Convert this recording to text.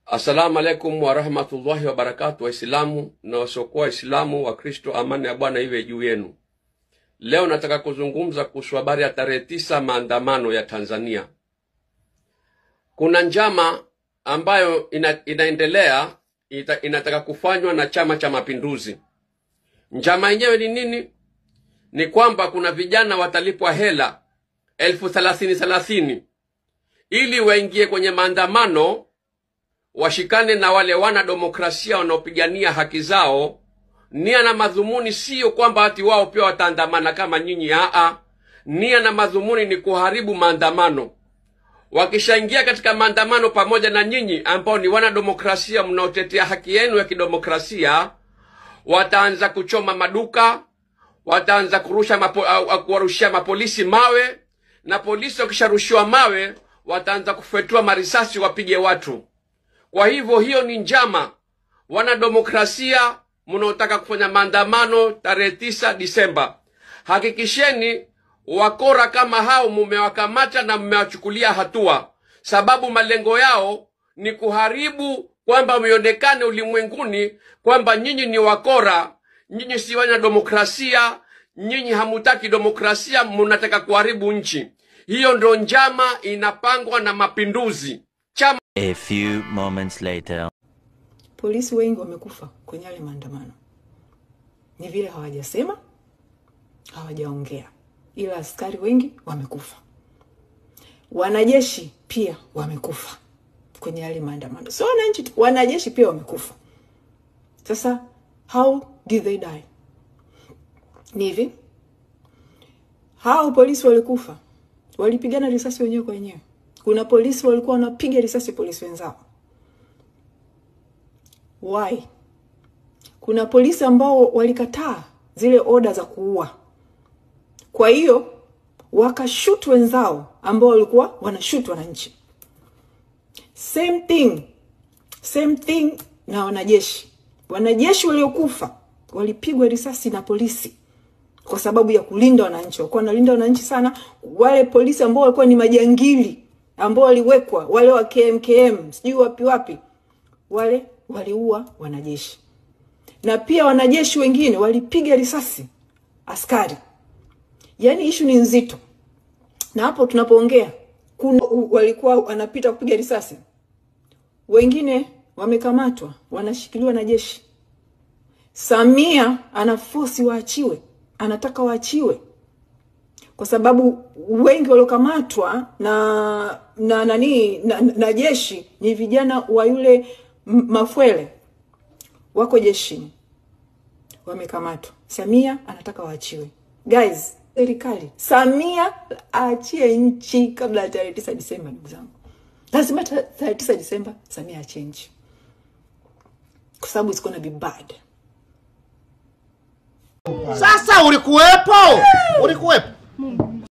Assalamu alaikum wa rahmatullahi wa barakatuh, Waislamu na wasiokuwa Waislamu, wa Kristo, amani ya Bwana iwe juu yenu. Leo nataka kuzungumza kuhusu habari ya tarehe 9 maandamano ya Tanzania. Kuna njama ambayo inaendelea inataka kufanywa na Chama cha Mapinduzi. Njama yenyewe ni nini? Ni kwamba kuna vijana watalipwa hela 30,030 ili waingie kwenye maandamano, washikane na wale wana demokrasia wanaopigania haki zao. Nia na madhumuni sio kwamba ati wao pia wataandamana kama nyinyi. Nia na madhumuni ni kuharibu maandamano. Wakishaingia katika maandamano pamoja na nyinyi ambao ni wana demokrasia mnaotetea haki yenu ya kidemokrasia, wataanza kuchoma maduka, wataanza kuwarushia mapolisi mawe, na polisi wakisharushiwa mawe wataanza kufetua marisasi wapige watu. Kwa hivyo hiyo ni njama. Wana demokrasia mnaotaka kufanya maandamano tarehe 9 Disemba, hakikisheni wakora kama hao mumewakamata na mmewachukulia hatua, sababu malengo yao ni kuharibu, kwamba mionekane ulimwenguni kwamba nyinyi ni wakora, nyinyi si wana demokrasia, nyinyi hamutaki demokrasia, mnataka kuharibu nchi. Hiyo ndo njama inapangwa na mapinduzi. A few moments later. Polisi wengi wamekufa kwenye yale maandamano. Ni vile hawajasema, hawajaongea, ila askari wengi wamekufa. Wanajeshi pia wamekufa kwenye yale maandamano. So wananchi, wanajeshi pia wamekufa. Sasa how did they die? Ni hivi, hao polisi walikufa, walipigana risasi wenyewe kwa wenyewe. Kuna polisi walikuwa wanapiga risasi polisi wenzao. Why? Kuna polisi ambao walikataa zile order za kuua. Kwa hiyo wakashoot wenzao ambao walikuwa wanashoot wananchi. Same thing na wanajeshi. Wanajeshi waliokufa walipigwa risasi na polisi kwa sababu ya kulinda wananchi. Walikuwa wanalinda wananchi sana. Wale polisi ambao walikuwa ni majangili, ambao waliwekwa, wale wa KMKM, sijui wapi, wale waliua wanajeshi. Na pia wanajeshi wengine walipiga risasi askari. Yaani issue ni nzito. Na hapo tunapoongea, kuna walikuwa wanapita kupiga risasi, wengine wamekamatwa, wanashikiliwa na jeshi. Samia anaforce waachiwe, anataka waachiwe, kwa sababu wengi waliokamatwa na jeshi ni vijana wa yule Mafwele, wako jeshini, wamekamatwa. Samia anataka waachiwe. Guys, serikali, Samia aachie nchi kabla ya tarehe 9 Disemba, ndugu zangu. Lazima tarehe 9 Disemba Samia aachie nchi, kwa sababu it's gonna be bad. Sasa ulikuwepo?